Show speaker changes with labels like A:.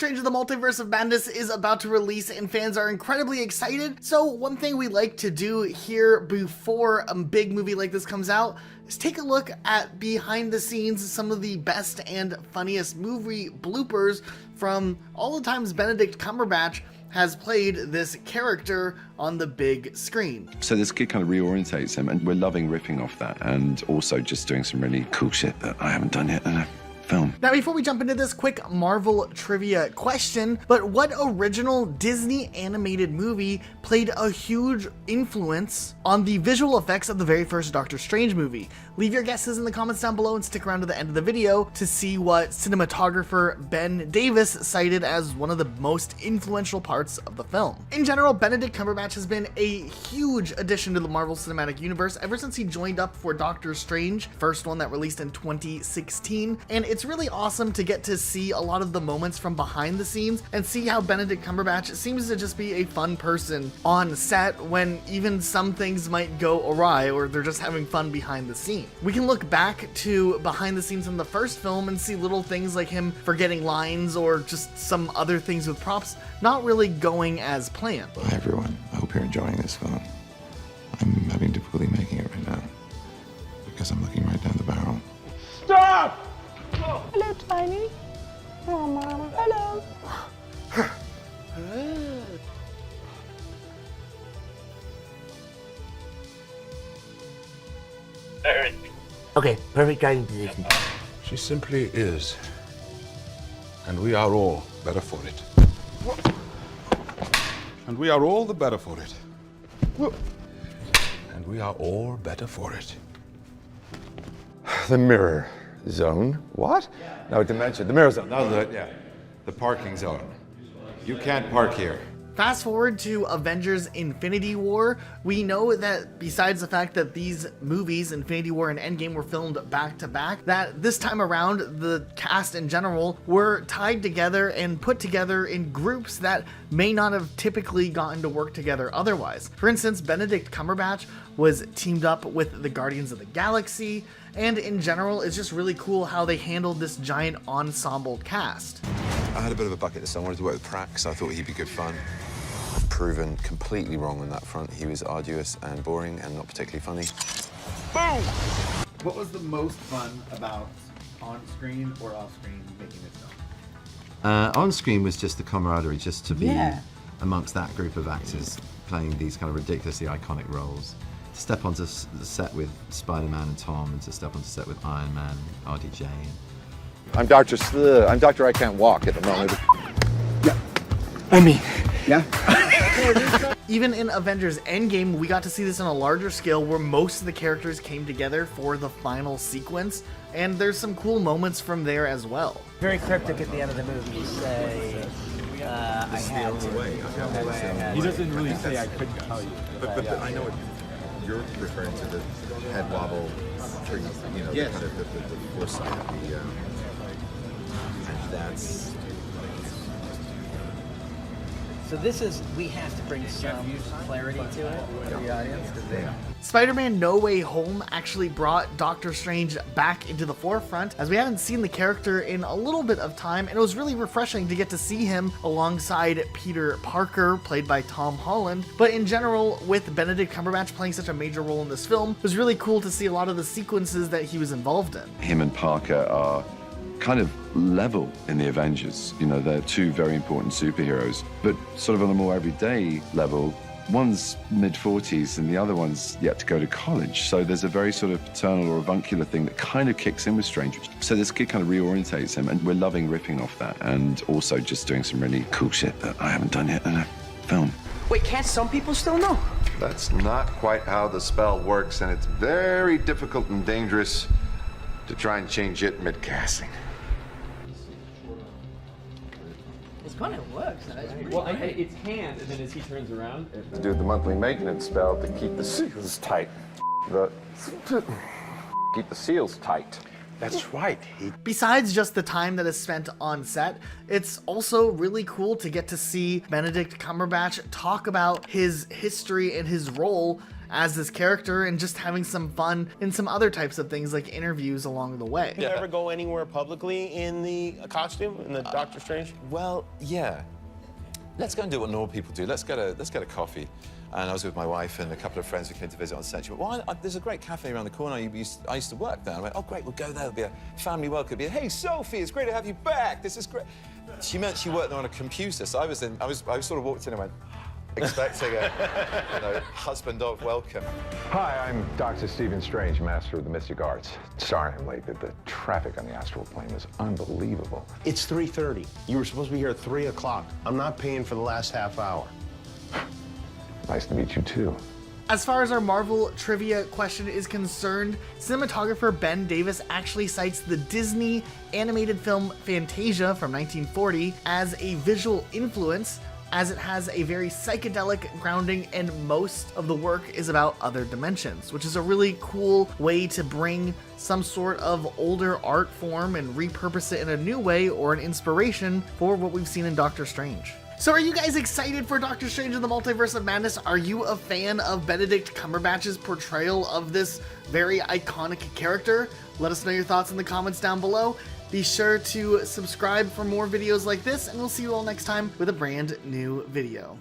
A: Strange in the Multiverse of Madness is about to release and fans are incredibly excited. So one thing we like to do here before a big movie like this comes out is take a look at behind the scenes, some of the best and funniest movie bloopers from all the times Benedict Cumberbatch has played this character on the big screen.
B: So this kid kind of reorientates him, and we're loving riffing off that, and also just doing some really cool shit that I haven't done yet in a film.
A: Now, before we jump into this, quick Marvel trivia question, but what original Disney animated movie played a huge influence on the visual effects of the very first Doctor Strange movie? Leave your guesses in the comments down below and stick around to the end of the video to see what cinematographer Ben Davis cited as one of the most influential parts of the film. In general, Benedict Cumberbatch has been a huge addition to the Marvel Cinematic Universe ever since he joined up for Doctor Strange, first one that released in 2016, and it's really awesome to get to see a lot of the moments from behind the scenes and see how Benedict Cumberbatch seems to just be a fun person on set when even some things might go awry or they're just having fun behind the scenes. We can look back to behind the scenes from the first film and see little things like him forgetting lines or just some other things with props not really going as planned.
C: Hi everyone, I hope you're enjoying this film. I'm having difficulty making it right now because I'm looking right down the barrel.
D: Stop!
E: Hello, Tiny. Oh, Mama. Hello.
F: Okay, perfect guiding position.
D: She simply is. And we are all better for it. And we are all the better for it. And we are all better for it.
G: The mirror zone. What? No, dimension. The mirror zone. No, the parking zone. You can't park here.
A: Fast forward to Avengers Infinity War, we know that besides the fact that these movies, Infinity War and Endgame, were filmed back to back, that this time around the cast in general were tied together and put together in groups that may not have typically gotten to work together otherwise. For instance, Benedict Cumberbatch was teamed up with the Guardians of the Galaxy, and in general, it's just really cool how they handled this giant ensemble cast.
C: I had a bit of a bucket list. I wanted to work with Prax. I thought he'd be good fun. I've proven completely wrong on that front. He was arduous and boring and not particularly funny.
D: Boom!
H: What was the most fun about on-screen or off-screen making this film?
I: On screen was just the camaraderie, just to be amongst that group of actors playing these kind of ridiculously iconic roles. To step onto the set with Spider-Man and Tom, and to step onto set with Iron Man, RDJ.
G: I'm Dr. I'm Dr. I Can't Walk at the moment.
A: Even in Avengers Endgame, we got to see this on a larger scale where most of the characters came together for the final sequence, and there's some cool moments from there as well.
F: Very cryptic at the end of the movie. You say, I had to.
H: He doesn't really say I couldn't tell you.
C: But I know what you're referring to, the head wobble, you know,
H: Yes.
C: kind of the foresight of the, that's...
F: So this is, we have to bring some clarity to it for the audience.
A: Spider-Man No Way Home actually brought Doctor Strange back into the forefront, as we hadn't seen the character in a little bit of time, and it was really refreshing to get to see him alongside Peter Parker, played by Tom Holland. But in general, with Benedict Cumberbatch playing such a major role in this film, it was really cool to see a lot of the sequences that he was involved in.
B: Him and Parker are kind of level in the Avengers. You know, they're two very important superheroes, but sort of on a more everyday level, one's mid-40s and the other one's yet to go to college. So there's a very sort of paternal or avuncular thing that kind of kicks in with Strange. So this kid kind of reorientates him, and we're loving riffing off that, and also just doing some really cool shit that I haven't done yet in a film.
F: Wait, can't some people still know?
G: That's not quite how the spell works, and it's very difficult and dangerous to try and change it mid-casting.
F: It's kind of works.
H: Well, it's hand, and then as he turns around...
G: To do the monthly maintenance spell to keep the seals tight. Keep the seals tight.
D: That's right.
A: Besides just the time that is spent on set, it's also really cool to get to see Benedict Cumberbatch talk about his history and his role as this character and just having some fun in some other types of things like interviews along the way.
J: You ever go anywhere publicly in the costume, in the Doctor Strange?
C: Well, yeah. Let's go and do what normal people do. Let's get a coffee. And I was with my wife and a couple of friends who came to visit on set. She went, well, there's a great cafe around the corner. I used to work there. I went, oh, great, we'll go there. There'll be a family welcome. It'll be, hey, Sophie, it's great to have you back. This is great. She meant she worked there on a computer. So I sort of walked in and went, expecting a husband of welcome.
G: Hi, I'm Dr. Stephen Strange, master of the mystic arts. Sorry I'm late, but the traffic on the astral plane was unbelievable.
J: It's 3:30. You were supposed to be here at 3 o'clock. I'm not paying for the last half hour.
G: Nice to meet you, too.
A: As far as our Marvel trivia question is concerned, cinematographer Ben Davis actually cites the Disney animated film Fantasia from 1940 as a visual influence, as it has a very psychedelic grounding and most of the work is about other dimensions, which is a really cool way to bring some sort of older art form and repurpose it in a new way or an inspiration for what we've seen in Doctor Strange. So are you guys excited for Doctor Strange in the Multiverse of Madness? Are you a fan of Benedict Cumberbatch's portrayal of this very iconic character? Let us know your thoughts in the comments down below. Be sure to subscribe for more videos like this, and we'll see you all next time with a brand new video.